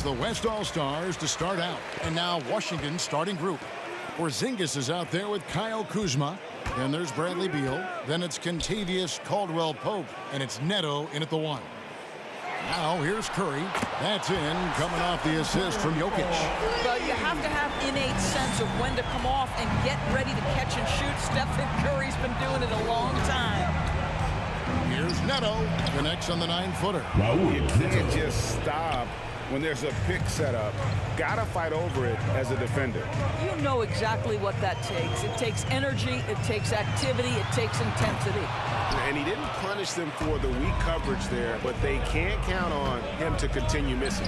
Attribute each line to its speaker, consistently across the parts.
Speaker 1: the West All-Stars to start out. And now Washington's starting group. Porzingis is out there with Kyle Kuzma. Then there's Bradley Beal. Then it's Kentavious Caldwell-Pope. And it's Neto in at the 1. Now here's Curry. That's in, coming off the assist from Jokic.
Speaker 2: Well, you have to have innate sense of when to come off and get ready to catch and shoot. Stephen Curry's been doing it a long time.
Speaker 1: Here's Neto. Connects on the 9-footer.
Speaker 3: You can't just stop when there's a pick set up. Gotta fight over it as a defender.
Speaker 2: You know exactly what that takes. It takes energy, it takes activity, it takes intensity.
Speaker 3: And he didn't punish them for the weak coverage there, but they can't count on him to continue missing.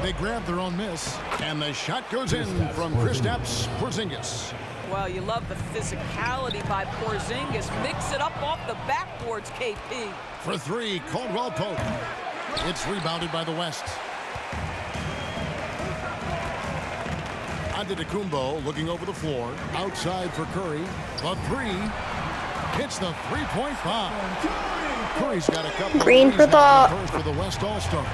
Speaker 1: They grab their own miss, and the shot goes in from Kristaps Porzingis.
Speaker 2: Well, you love the physicality by Porzingis. Mix it up off the backboards, KP.
Speaker 1: For 3, Caldwell-Pope. It's rebounded by the West. Antetokounmpo looking over the floor. Outside for Curry. The 3. Hits the three-point bomb. Curry's got a couple
Speaker 4: Green
Speaker 1: of
Speaker 4: for the
Speaker 1: first for the West All-Stars.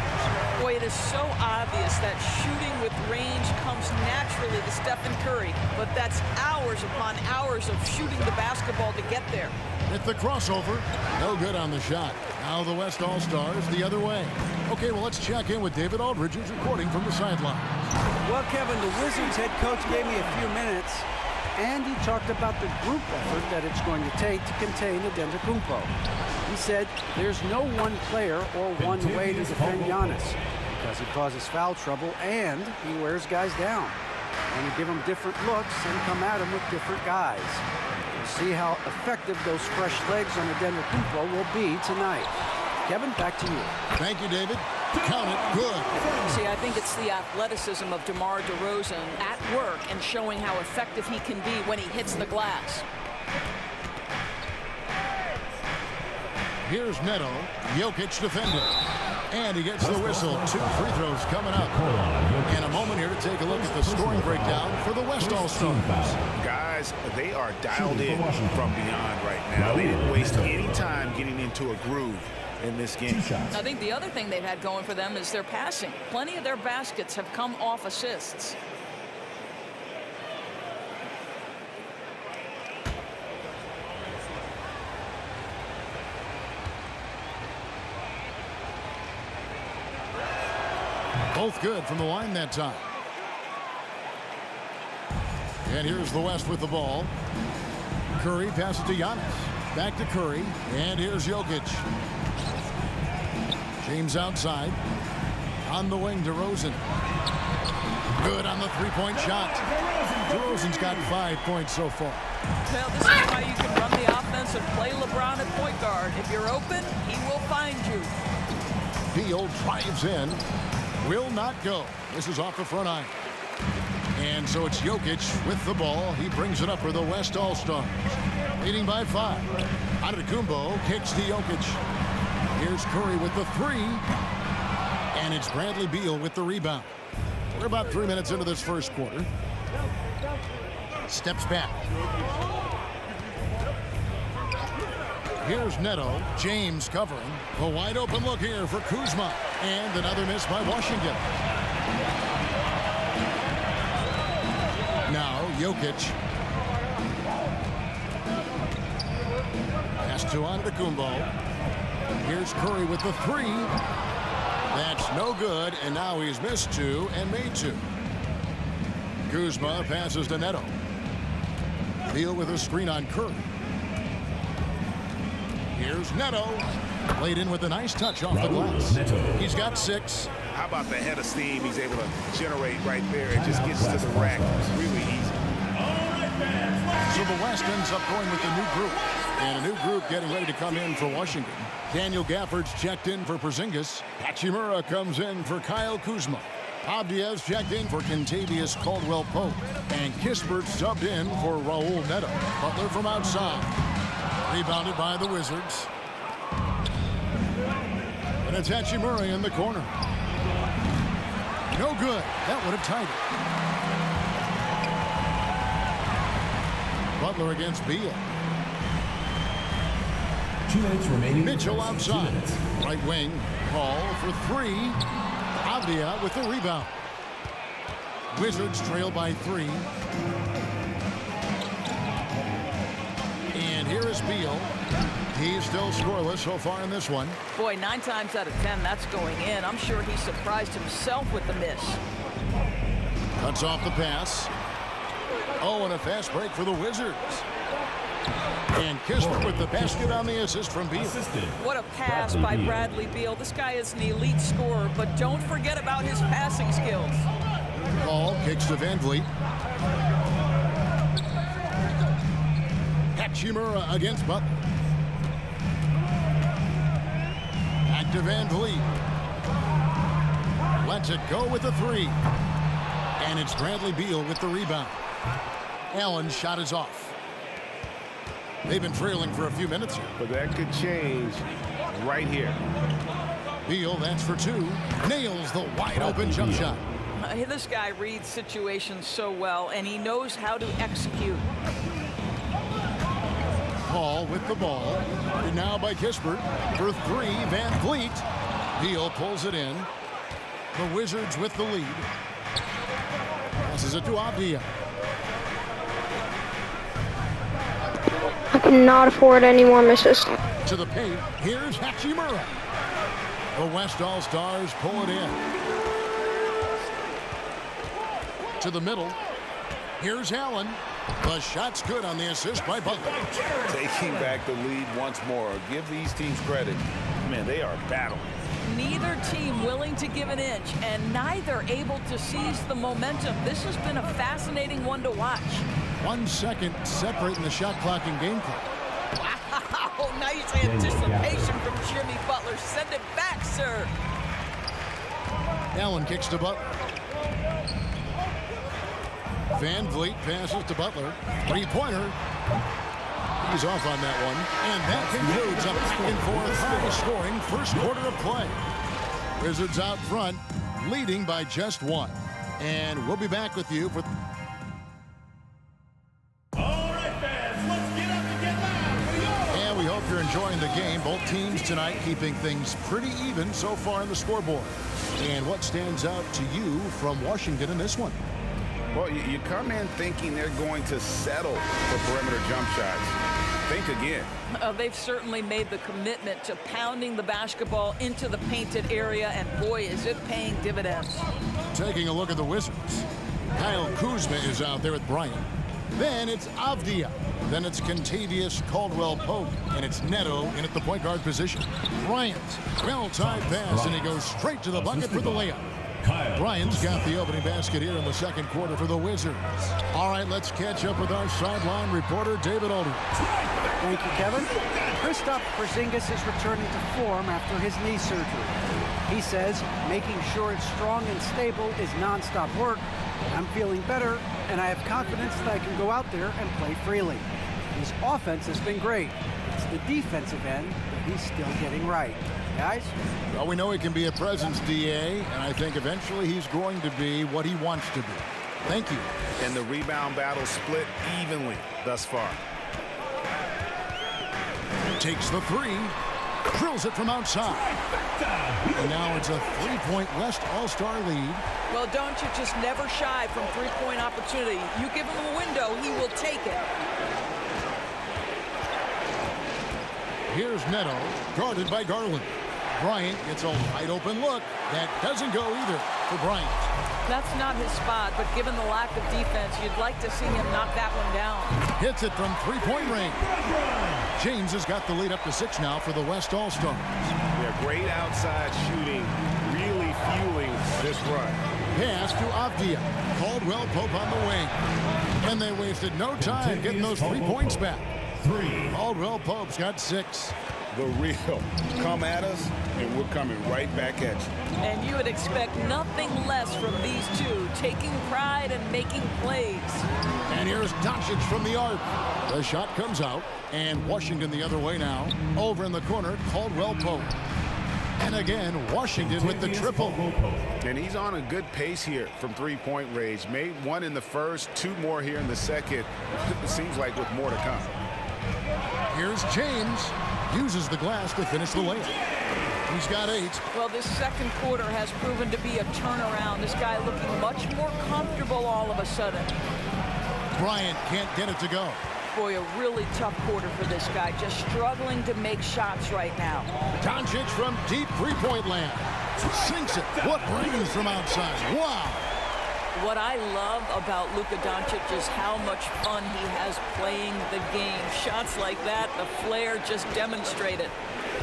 Speaker 2: Boy, it is so obvious that shooting with range comes naturally to Stephen Curry, but that's hours upon hours of shooting the basketball to get there.
Speaker 1: Hit the crossover. No good on the shot. Now the West All-Stars the other way. Okay, well, let's check in with David Aldridge, who's reporting from the sideline.
Speaker 5: Well, Kevin, the Wizards head coach gave me a few minutes, and he talked about the group effort that it's going to take to contain Antetokounmpo. He said there's no one player or one way to defend Giannis because he causes foul trouble and he wears guys down. And you give him different looks and come at him with different guys. We'll see how effective those fresh legs on Antetokounmpo will be tonight. Kevin, back to you.
Speaker 1: Thank you, David. Count it. Good.
Speaker 2: See, I think it's the athleticism of DeMar DeRozan at work and showing how effective he can be when he hits the glass.
Speaker 1: Here's Neto. Jokic defending. And he gets the whistle. 2 free throws coming up. And a moment here to take a look at the scoring breakdown for the West All-Stars.
Speaker 3: Guys, they are dialed in from beyond right now. They didn't waste any time getting into a groove in this game.
Speaker 2: I think the other thing they've had going for them is their passing. Plenty of their baskets have come off assists.
Speaker 1: Both good from the line that time. And here's the West with the ball. Curry passes to Giannis. Back to Curry. And here's Jokic. James outside. On the wing, DeRozan. Good on the three-point shot. DeRozan's got 5 points so far.
Speaker 2: Well, this is how you can run the offense and play LeBron at point guard. If you're open, he will find you.
Speaker 1: Beal drives in. Will not go. This is off the front iron. And so it's Jokic with the ball. He brings it up for the West All-Stars. Leading by 5. Antetokounmpo kicks to Jokic. Here's Curry with the 3. And it's Bradley Beal with the rebound. We're about 3 minutes into this first quarter. Steps back. Here's Neto. James covering. A wide open look here for Kuzma. And another miss by Washington. Now Jokic. Pass to Antetokounmpo. Here's Curry with the 3. That's no good, and now he's missed 2 and made 2. Kuzma passes to Neto. Beal with a screen on Curry. Here's Neto. Played in with a nice touch off the glass. He's got 6.
Speaker 3: How about the head of steam he's able to generate right there? It just gets to the rack really easy.
Speaker 1: So the West ends up going with a new group. And a new group getting ready to come in for Washington. Daniel Gafford's checked in for Porzingis. Hachimura comes in for Kyle Kuzma. Abdias checked in for Kentavious Caldwell-Pope. And Kispert subbed in for Raul Neto. Butler from outside. Rebounded by the Wizards. And it's Hachimura in the corner. No good. That would have tied it. Butler against Beal.
Speaker 6: 2 minutes remaining.
Speaker 1: Mitchell outside. Right wing. Paul for 3. Avdia with the rebound. Wizards trail by 3. And here is Beal. He's still scoreless so far in this one.
Speaker 2: Boy, 9 times out of 10, that's going in. I'm sure he surprised himself with the miss.
Speaker 1: Cuts off the pass. Oh, and a fast break for the Wizards. And Kisper with the basket on the assist from Beal.
Speaker 2: What a pass by Bradley Beal. This guy is an elite scorer, but don't forget about his passing skills.
Speaker 1: Ball kicks to Van Vliet. Hachimura against Butler. Back to Van Vliet. Lets it go with the 3. And it's Bradley Beal with the rebound. Allen's shot is off. They've been trailing for a few minutes here.
Speaker 3: But that could change right here.
Speaker 1: Beal, that's for 2. Nails the wide open jump shot.
Speaker 2: This guy reads situations so well, and he knows how to execute.
Speaker 1: Paul with the ball. And now by Kisper. For 3, Van Vliet. Beal pulls it in. The Wizards with the lead. Passes it to Avdia.
Speaker 4: I cannot afford any more misses.
Speaker 1: To the paint. Here's Hachimura. The West All-Stars pull it in. To the middle. Here's Allen. The shot's good on the assist by Butler.
Speaker 3: Taking back the lead once more. Give these teams credit. Man, they are battling.
Speaker 2: Neither team willing to give an inch, and neither able to seize the momentum. This has been a fascinating one to watch.
Speaker 1: 1 second separating the shot clock and game clock.
Speaker 2: Wow, nice anticipation from Jimmy Butler. Send it back, sir.
Speaker 1: Allen kicks to Butler. Van Vliet passes to Butler. 3-pointer. He's off on that one. And that concludes a back-and-forth high-scoring first quarter of play. Wizards out front, leading by just 1. And we'll be back with you for... And we hope you're enjoying the game. Both teams tonight keeping things pretty even so far in the scoreboard. And what stands out to you from Washington in this one?
Speaker 3: Well, you come in thinking they're going to settle for perimeter jump shots. Think again.
Speaker 2: They've certainly made the commitment to pounding the basketball into the painted area, and boy, is it paying dividends.
Speaker 1: Taking a look at the Wizards. Kyle Kuzma is out there with Bryant. Then it's Avdia. Then it's Kentavious Caldwell-Pope. And it's Neto in at the point guard position. Bryant, well-timed pass, and he goes straight to the bucket for the layup. Bryant's got the opening basket here in the second quarter for the Wizards. All right, let's catch up with our sideline reporter, David Aldridge.
Speaker 5: Thank you, Kevin. Kristaps Porzingis is returning to form after his knee surgery. He says making sure it's strong and stable is nonstop work. I'm feeling better, and I have confidence that I can go out there and play freely. His offense has been great. It's the defensive end that he's still getting right. Guys?
Speaker 1: Well, we know he can be a presence, DA, and I think eventually he's going to be what he wants to be. Thank you.
Speaker 3: And the rebound battle split evenly thus far.
Speaker 1: Takes the 3, drills it from outside. And now it's a 3-point West All-Star lead.
Speaker 2: Well, don't you just never shy from three-point opportunity. You give him a window, he will take it.
Speaker 1: Here's Neto, guarded by Garland. Bryant gets a wide-open look. That doesn't go either for Bryant.
Speaker 2: That's not his spot, but given the lack of defense, you'd like to see him knock that one down.
Speaker 1: Hits it from three-point range. James has got the lead up to 6 now for the West All-Stars.
Speaker 3: Yeah, great outside shooting, really fueling this run.
Speaker 1: Pass to Avdia. Caldwell-Pope on the wing. And they wasted no time getting those 3 points back. Caldwell-Pope's got 6.
Speaker 3: The real. Come at us, and we're coming right back at you.
Speaker 2: And you would expect nothing less from these two, taking pride and making plays.
Speaker 1: And here's Doncic from the arc. The shot comes out, and Washington the other way now. Over in the corner, Caldwell-Pope. And again, Washington with the triple.
Speaker 3: And he's on a good pace here from three-point range. Made 1 in the first, 2 more here in the second. It seems like with more to come.
Speaker 1: Here's James. Uses the glass to finish the layup. He's got 8.
Speaker 2: Well, this second quarter has proven to be a turnaround. This guy looking much more comfortable all of a sudden.
Speaker 1: Bryant can't get it to go.
Speaker 2: Boy, a really tough quarter for this guy. Just struggling to make shots right now.
Speaker 1: Doncic from deep three-point land. Sinks it. What range from outside. Wow.
Speaker 2: What I love about Luka Doncic is how much fun he has playing the game. Shots like that, the flair just demonstrated.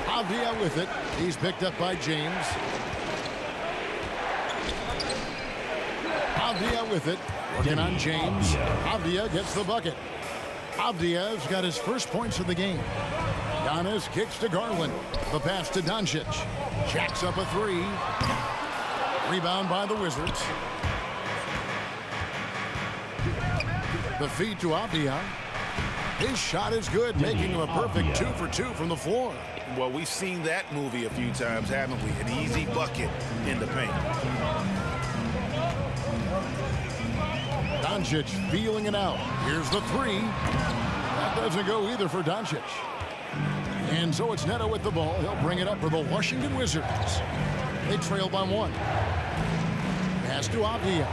Speaker 1: Avdia with it. He's picked up by James. Avdia with it. Working on James. Avdia gets the bucket. Avdia's got his first points of the game. Giannis kicks to Garland. The pass to Doncic. Jacks up a 3. Rebound by the Wizards. The feed to Avdia. His shot is good, making him a perfect 2 for 2 from the floor.
Speaker 3: Well, we've seen that movie a few times, haven't we? An easy bucket in the paint.
Speaker 1: Doncic feeling it out. Here's the 3. That doesn't go either for Doncic. And so it's Neto with the ball. He'll bring it up for the Washington Wizards. They trail by 1. Pass to Avdia.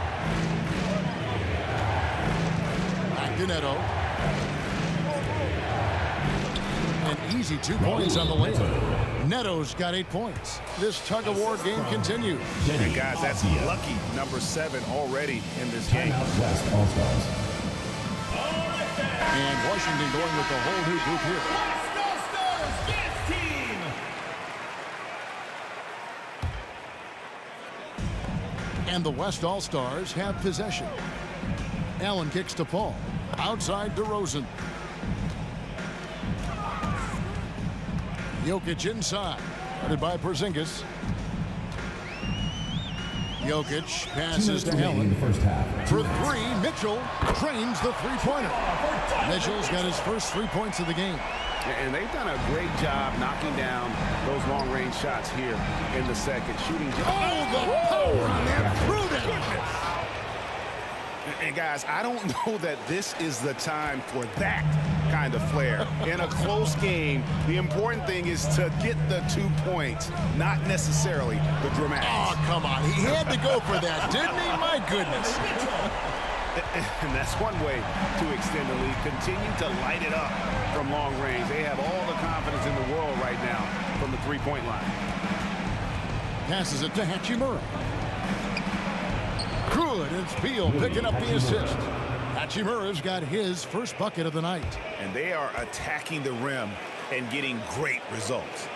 Speaker 1: Back to Neto. An easy 2 points on the layup. Neto's got 8 points. This tug-of-war game continues.
Speaker 3: And guys, that's lucky number 7 already in this game.
Speaker 1: And Washington going with the whole new group here. And the West All-Stars have possession. Allen kicks to Paul. Outside DeRozan. Jokic inside. Guarded by Porzingis. Jokic passes to Allen. For 3, Mitchell drains the three-pointer. Mitchell's got his first 3 points of the game.
Speaker 3: And they've done a great job knocking down those long-range shots here in the second. Shooting.
Speaker 1: Oh, the power on that through them.
Speaker 3: And guys, I don't know that this is the time for that kind of flair. In a close game, the important thing is to get the 2 points, not necessarily the dramatics.
Speaker 1: Oh, come on. He had to go for that, didn't he? My goodness.
Speaker 3: And that's one way to extend the lead. Continue to light it up from long range. They have all the confidence in the world right now from the three-point line.
Speaker 1: Passes it to Hachimura. Good. It's Beal picking up the assist. Hachimura's got his first bucket of the night.
Speaker 3: And they are attacking the rim and getting great results.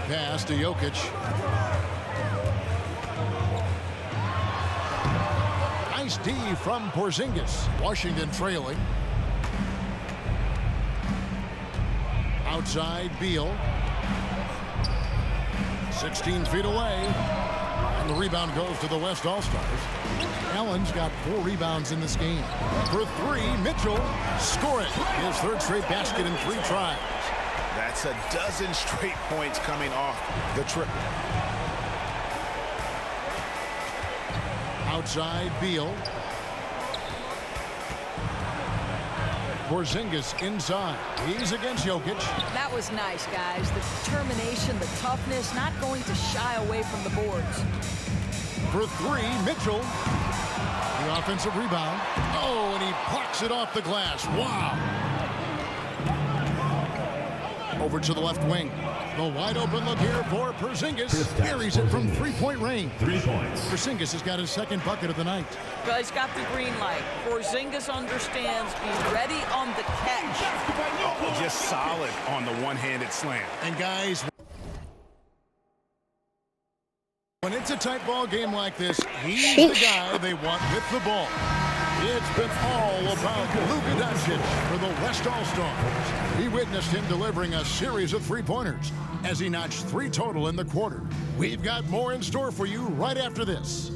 Speaker 1: Pass to Jokic. Nice D from Porzingis. Washington trailing. Outside Beal. 16 feet away. And the rebound goes to the West All-Stars. Allen's got 4 rebounds in this game. For 3, Mitchell score it. His third straight basket in 3 tries.
Speaker 3: That's a dozen straight points coming off the triple.
Speaker 1: Outside Beal. Porzingis inside. He's against Jokic.
Speaker 2: That was nice, guys. The determination, the toughness, not going to shy away from the boards.
Speaker 1: For 3, Mitchell. The offensive rebound. Oh, and he plucks it off the glass. Wow. Over to the left wing. The wide open look here for Porzingis. Buries it from 3-point range.
Speaker 6: 3 points.
Speaker 1: Porzingis has got his second bucket of the night.
Speaker 2: Well, he's got the green light. Porzingis understands. He's ready on the catch.
Speaker 3: Oh, just solid on the one-handed slam.
Speaker 1: And guys, when it's a tight ball game like this, he's the guy they want with the ball. It's been all about Luka Doncic for the West All-Stars. We witnessed him delivering a series of three-pointers as he notched 3 total in the quarter. We've got more in store for you right after this.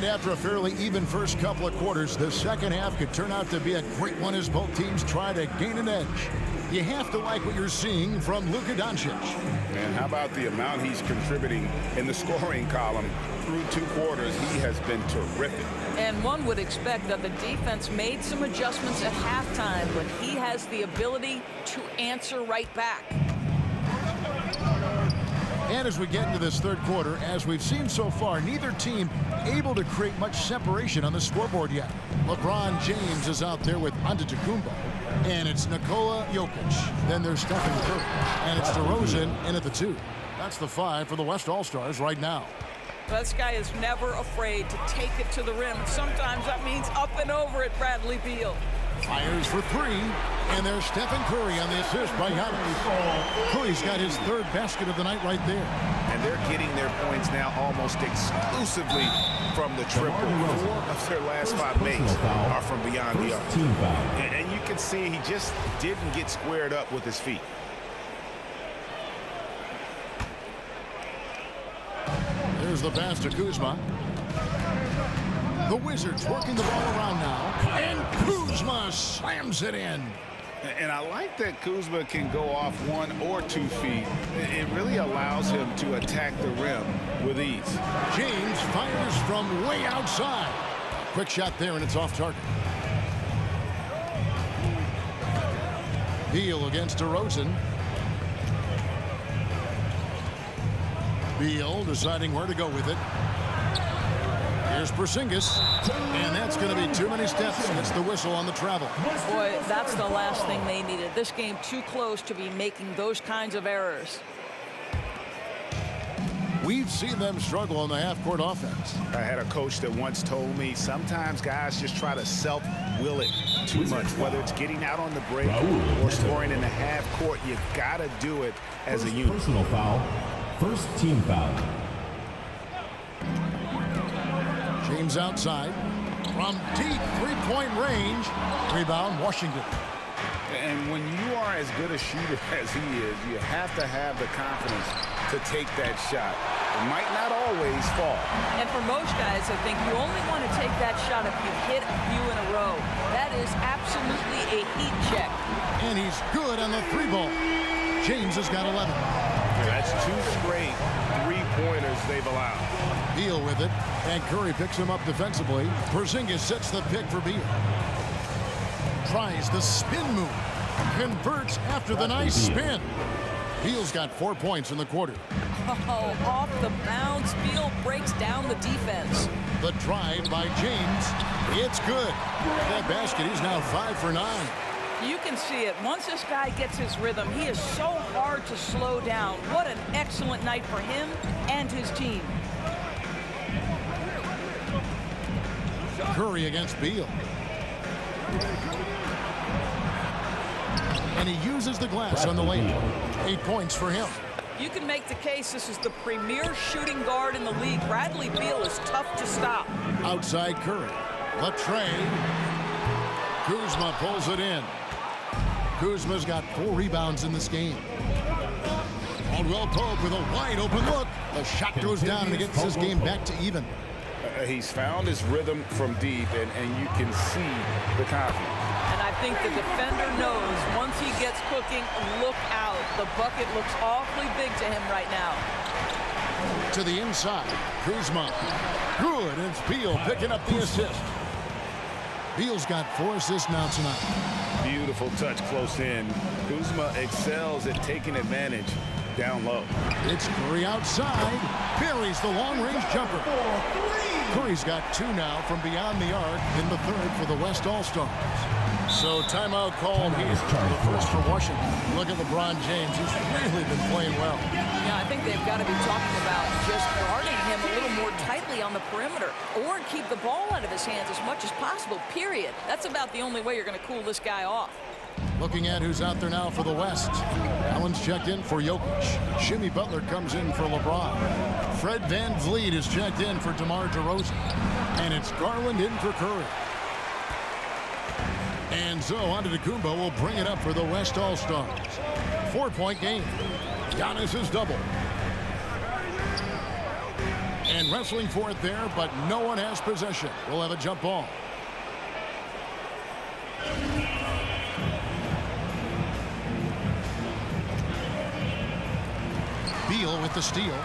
Speaker 1: And after a fairly even first couple of quarters, the second half could turn out to be a great one as both teams try to gain an edge. You have to like what you're seeing from Luka Doncic.
Speaker 3: And how about the amount he's contributing in the scoring column through 2 quarters? He has been terrific.
Speaker 2: And one would expect that the defense made some adjustments at halftime, but he has the ability to answer right back.
Speaker 1: And as we get into this third quarter, as we've seen so far, neither team able to create much separation on the scoreboard yet. LeBron James is out there with Antetokounmpo, and it's Nikola Jokic. Then there's Stephen Curry, and it's DeRozan in at the 2. That's the 5 for the West All-Stars right now.
Speaker 2: This guy is never afraid to take it to the rim. Sometimes that means up and over at Bradley Beal.
Speaker 1: Fires for 3, and there's Stephen Curry on the assist by Giannis. Curry's got his 3rd basket of the night right there.
Speaker 3: And they're getting their points now almost exclusively from the triple. 4 of their last 5 makes are from beyond the arc. And you can see he just didn't get squared up with his feet.
Speaker 1: There's the pass to Kuzma. The Wizards working the ball around now, and Kuzma slams it in.
Speaker 3: And I like that Kuzma can go off 1 or 2 feet. It really allows him to attack the rim with ease.
Speaker 1: James fires from way outside. Quick shot there, and it's off target. Beal against DeRozan. Beal deciding where to go with it. Here's Porzingis, and that's going to be too many steps. Gets the whistle on the travel.
Speaker 2: Boy, that's the last thing they needed. This game too close to be making those kinds of errors.
Speaker 1: We've seen them struggle on the half-court offense.
Speaker 3: I had a coach that once told me sometimes guys just try to self-will it too much, whether it's getting out on the break or scoring in the half-court. You got to do it as a unit.
Speaker 6: Personal foul. First team foul.
Speaker 1: James outside from deep 3-point range. Rebound, Washington.
Speaker 3: And when you are as good a shooter as he is, you have to have the confidence to take that shot. It might not always fall.
Speaker 2: And for most guys, I think you only want to take that shot if you hit a few in a row. That is absolutely a heat check.
Speaker 1: And he's good on the 3-ball. James has got 11.
Speaker 3: That's 2 straight 3-pointers they've allowed.
Speaker 1: Beal with it, and Curry picks him up defensively. Porzingis sets the pick for Beal. Tries the spin move. Converts after the nice spin. Beal's got 4 points in the quarter.
Speaker 2: Oh, off the bounce. Beal breaks down the defense.
Speaker 1: The drive by James. It's good. That basket, he's now 5 for 9.
Speaker 2: You can see it. Once this guy gets his rhythm, he is so hard to slow down. What an excellent night for him and his team.
Speaker 1: Curry against Beal. And he uses the glass on the lane. 8 points for him.
Speaker 2: You can make the case this is the premier shooting guard in the league. Bradley Beal is tough to stop.
Speaker 1: Outside Curry. Latre. Kuzma pulls it in. Kuzma's got 4 rebounds in this game. Caldwell Pope with a wide open look. The shot goes down and it gets his game back to even.
Speaker 3: He's found his rhythm from deep, and you can see the confidence.
Speaker 2: And I think the defender knows once he gets cooking, look out. The bucket looks awfully big to him right now.
Speaker 1: To the inside. Kuzma. Good. And it's Beal picking up the assist. Beal's got 4 assists now tonight.
Speaker 3: Beautiful touch close in. Kuzma excels at taking advantage down low.
Speaker 1: It's Curry outside. Buries the long-range jumper. Curry's got 2 now from beyond the arc in the 3rd for the West All-Stars. So timeout called here. The first for Washington. Look at LeBron James. He's really been playing well.
Speaker 2: Yeah, I think they've got to be talking about just guarding him a little more tightly on the perimeter or keep the ball out of his hands as much as possible, period. That's about the only way you're going to cool this guy off.
Speaker 1: Looking at who's out there now for the West. Allen's checked in for Jokic. Jimmy Butler comes in for LeBron. Fred VanVleet is checked in for DeMar DeRozan. And it's Garland in for Curry. And so Antetokounmpo will bring it up for the West All-Stars. 4-point game. Giannis is double. And wrestling for it there, but no one has possession. We'll have a jump ball. Beal with the steal.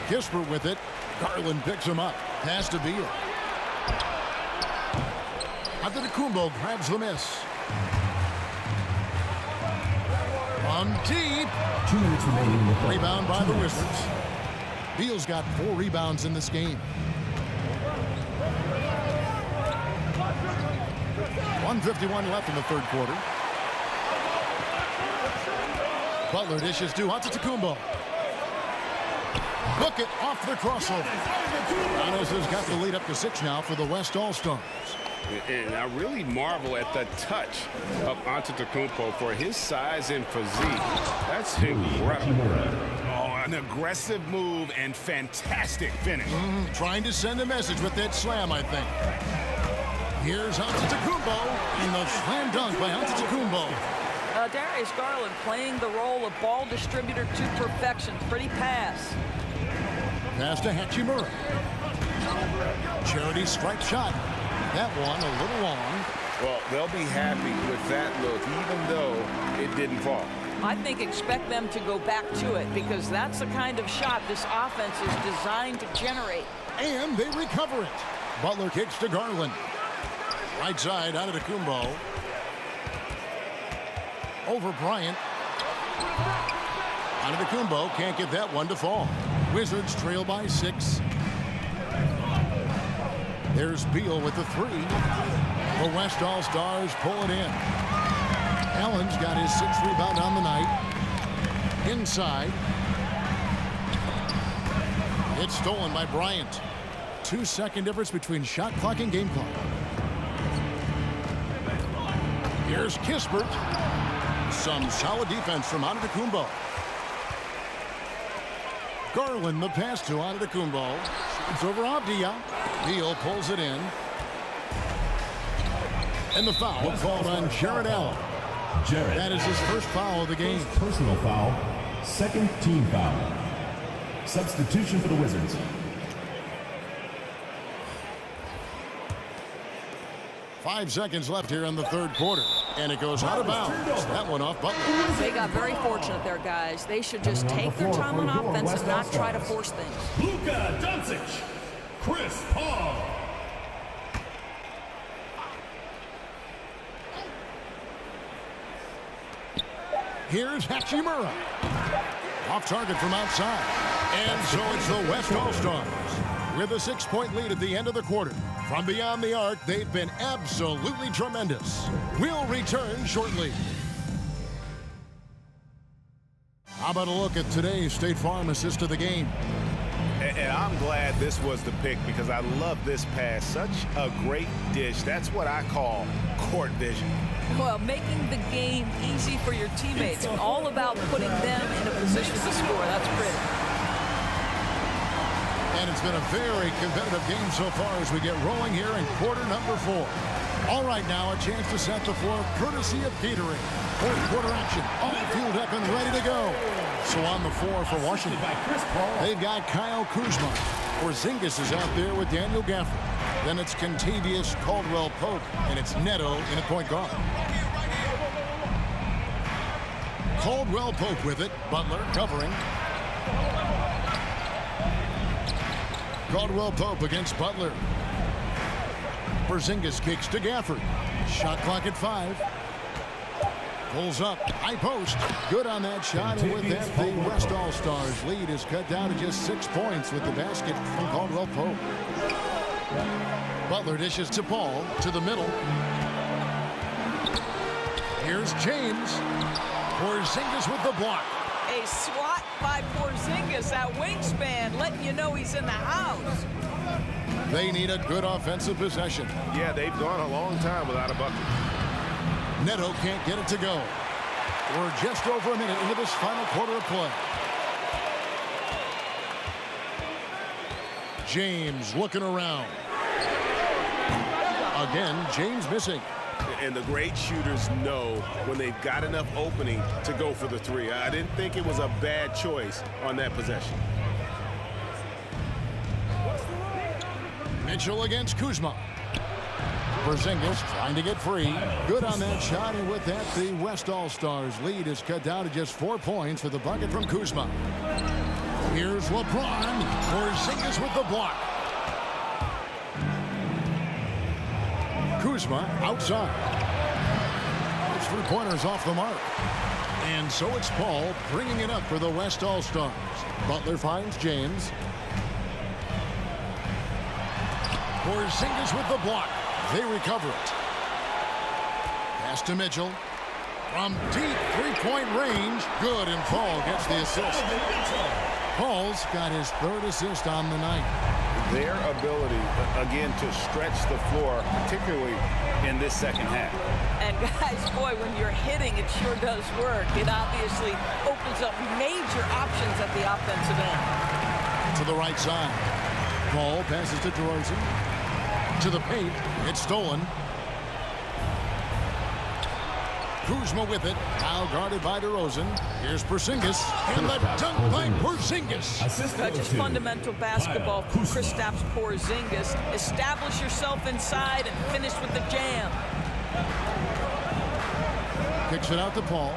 Speaker 1: Kispert with it. Garland picks him up. Pass to Beal. Antetokounmpo grabs the miss. On deep.
Speaker 6: 2 minutes remaining in the third.
Speaker 1: Rebound by the Wizards. Beal's got 4 rebounds in this game. 1:51 left in the third quarter. Butler dishes to Antetokounmpo. Book it off the crossover. Giannis has got the lead up to 6 now for the West All-Stars.
Speaker 3: And I really marvel at the touch of Antetokounmpo for his size and physique. That's incredible. Oh, an aggressive move and fantastic finish.
Speaker 1: Trying to send a message with that slam, I think. Here's Antetokounmpo, and the slam dunk by Antetokounmpo.
Speaker 2: Darius Garland playing the role of ball distributor to perfection. Pretty pass.
Speaker 1: Pass to Hachimura. Charity strike shot. That one a little long.
Speaker 3: Well, they'll be happy with that look, even though it didn't fall.
Speaker 2: I think expect them to go back to it because that's the kind of shot this offense is designed to generate.
Speaker 1: And they recover it. Butler kicks to Garland. Right side out of the Antetokounmpo. Over Bryant. Antetokounmpo can't get that one to fall. Wizards trail by 6. There's Beal with the 3. The West All-Stars pull it in. Allen's got his 6th rebound on the night. Inside. It's stolen by Bryant. 2-second difference between shot clock and game clock. Here's Kispert. Some solid defense from Antetokounmpo. Garland the pass to Antetokounmpo. It's over Avdia. Beal pulls it in. And the foul called on Jared Allen. That is his first foul of the game.
Speaker 6: First personal foul, second team foul. Substitution for the Wizards.
Speaker 1: Five seconds left here in the third quarter. And it goes out of bounds. That one off Butler.
Speaker 2: They got very fortunate there, guys. They should just take their time on offense and not try to force things.
Speaker 6: Luka Doncic, Chris Paul.
Speaker 1: Here's Hachimura. Off target from outside. And so it's the West All-Stars with a 6-point lead at the end of the quarter. From beyond the arc, they've been absolutely tremendous. We'll return shortly. How about a look at today's State Farm assist of the game?
Speaker 3: And I'm glad this was the pick because I love this pass. Such a great dish. That's what I call court vision.
Speaker 2: Well, making the game easy for your teammates. All about putting them in a position to score. That's pretty.
Speaker 1: And it's been a very competitive game so far as we get rolling here in quarter number 4. All right, now a chance to set the floor courtesy of Gatorade. Fourth quarter action, all fueled up and ready to go. So on the floor for Washington, they've got Kyle Kuzma. Porzingis is out there with Daniel Gafford. Then it's Kentavious Caldwell-Pope, and it's Neto in a point guard. Caldwell-Pope with it. Butler covering. Caldwell-Pope against Butler. Porzingis kicks to Gafford. Shot clock at 5. Pulls up. High post. Good on that shot. And with that, the West All-Stars lead is cut down to just 6 points with the basket from Caldwell-Pope. Butler dishes to Paul. To the middle. Here's James. Porzingis with the block.
Speaker 2: A swat by Porzingis. That wingspan letting you know he's in the house.
Speaker 1: They need a good offensive possession.
Speaker 3: Yeah, they've gone a long time without a bucket.
Speaker 1: Neto can't get it to go. We're just over a minute into this final quarter of play. James looking around. Again, James missing.
Speaker 3: And the great shooters know when they've got enough opening to go for the 3. I didn't think it was a bad choice on that possession.
Speaker 1: Mitchell against Kuzma. Porzingis trying to get free. Good on that shot, and with that, the West All-Stars lead is cut down to just 4 points for the bucket from Kuzma. Here's LeBron. Porzingis with the block. Kuzma outside. His three-pointers off the mark. And so it's Paul bringing it up for the West All-Stars. Butler finds James. Porzingis with the block. They recover it. Pass to Mitchell. From deep three-point range. Good, and Paul gets the assist. Paul's got his 3rd assist on the night.
Speaker 3: Their ability, again, to stretch the floor, particularly in this second half.
Speaker 2: And guys, boy, when you're hitting, it sure does work. It obviously opens up major options at the offensive end.
Speaker 1: To the right side. Paul passes to DeRozan. To the paint. It's stolen. Kuzma with it. Now guarded by DeRozan. Here's Porzingis. And the dunk by Porzingis.
Speaker 2: That's just fundamental basketball. Kristaps Porzingis. Establish yourself inside and finish with the jam.
Speaker 1: Kicks it out to Paul.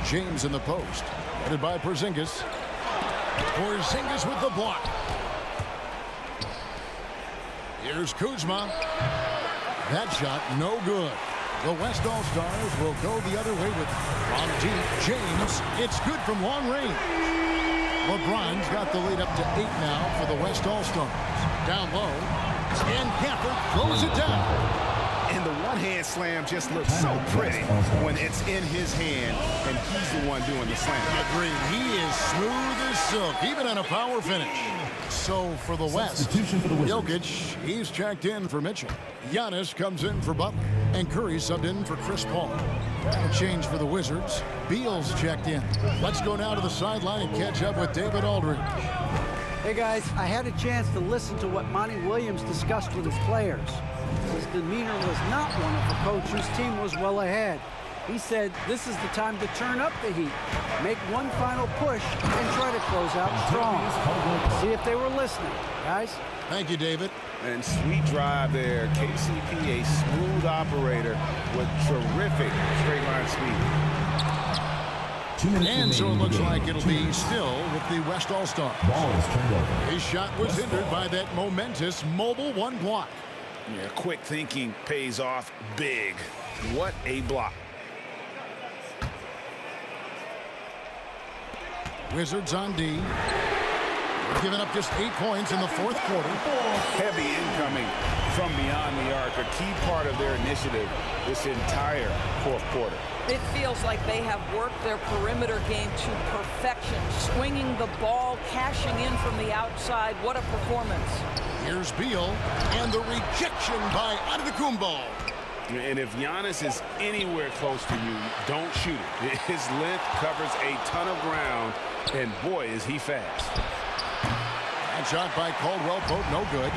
Speaker 1: James in the post. Headed by Porzingis. Porzingis with the block. Here's Kuzma. That shot no good. The West All-Stars will go the other way with from deep. James, it's good from long range. LeBron's got the lead up to 8 now for the West All-Stars. Down low. And Gafford throws it down.
Speaker 3: And the one-hand slam just looks so pretty when it's in his hand and he's the one doing the slam.
Speaker 1: Agreed. He is smooth as silk, even on a power finish. So for the West, Jokic, he's checked in for Mitchell. Giannis comes in for Butler. And Curry subbed in for Chris Paul. A change for the Wizards. Beal's checked in. Let's go now to the sideline and catch up with David Aldridge.
Speaker 5: Hey guys, I had a chance to listen to what Monty Williams discussed with his players. His demeanor was not one of a coach whose team was well ahead. He said this is the time to turn up the heat, make one final push, and try to close out strong. See if they were listening, guys.
Speaker 1: Thank you, David.
Speaker 3: And sweet drive there. KCP, a smooth operator with terrific straight line speed.
Speaker 1: And so it looks like it'll be still with the West All-Stars. His shot was hindered by that momentous mobile one block.
Speaker 3: Yeah, quick thinking pays off big. What a block.
Speaker 1: Wizards on D. Giving up just 8 points in the 4th quarter.
Speaker 3: Heavy incoming from beyond the arc, a key part of their initiative this entire 4th quarter.
Speaker 2: It feels like they have worked their perimeter game to perfection, swinging the ball, cashing in from the outside. What a performance.
Speaker 1: Here's Beal, and the rejection by Antetokounmpo.
Speaker 3: And if Giannis is anywhere close to you, don't shoot it. His length covers a ton of ground, and boy, is he fast.
Speaker 1: That shot by Caldwell Pope, no good.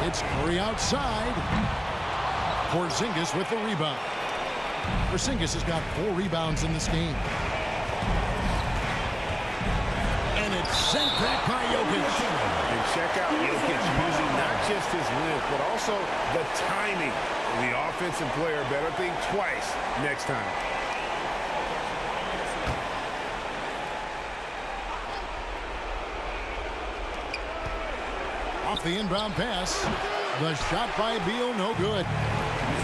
Speaker 1: It's Curry outside. Porzingis with the rebound. Porzingis has got 4 rebounds in this game. And it's sent back by Jokic.
Speaker 3: And check out Jokic using not just his length, but also the timing. The offensive player better think twice next time.
Speaker 1: Off the inbound pass. The shot by Beal, no good.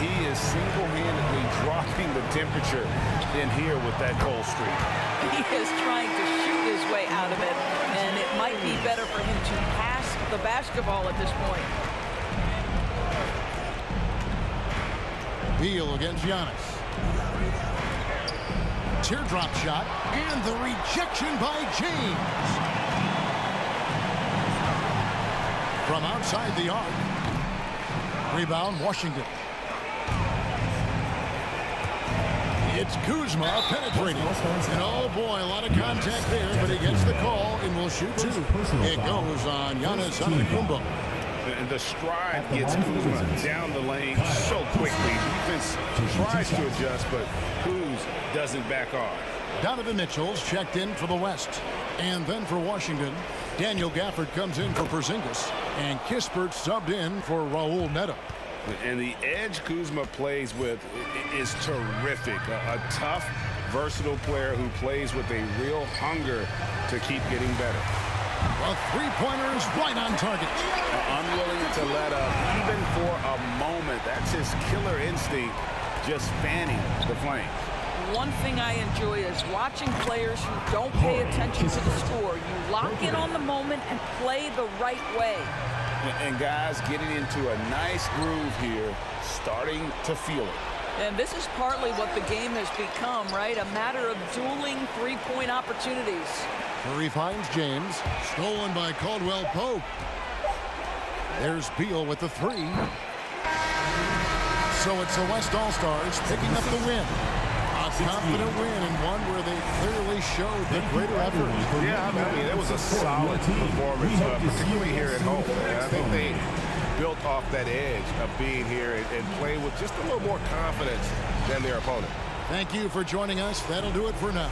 Speaker 3: He is single-handedly dropping the temperature in here with that cold streak.
Speaker 2: He is trying to shoot his way out of it, and it might be better for him to pass the basketball at this point.
Speaker 1: Beal against Giannis. Teardrop shot, and the rejection by James. From outside the arc. Rebound, Washington. It's Kuzma penetrating. And oh boy, a lot of contact there, but he gets the call and will shoot 2. It goes on Giannis Antetokounmpo.
Speaker 3: And the stride gets Kuzma down the lane so quickly. Defense tries to adjust, but Kuz doesn't back off.
Speaker 1: Donovan Mitchell's checked in for the West. And then for Washington, Daniel Gafford comes in for Porzingis. And Kispert subbed in for Raul Neto.
Speaker 3: And the edge Kuzma plays with is terrific. A tough, versatile player who plays with a real hunger to keep getting better.
Speaker 1: A three-pointer is right on target.
Speaker 3: Unwilling to let up even for a moment. That's his killer instinct, just fanning the flame.
Speaker 2: One thing I enjoy is watching players who don't pay attention to the score. You lock in on the moment and play the right way.
Speaker 3: And guys getting into a nice groove here, starting to feel it.
Speaker 2: And this is partly what the game has become, right? A matter of dueling three-point opportunities.
Speaker 1: Curry finds James. Stolen by Caldwell Pope. There's Beal with the three. So it's the West All-Stars picking up the win. A confident win and one where they clearly showed the greater effort.
Speaker 3: Yeah, I mean, it was a solid performance, particularly here at home. And I think they built off that edge of being here and playing with just a little more confidence than their opponent.
Speaker 1: Thank you for joining us. That'll do it for now.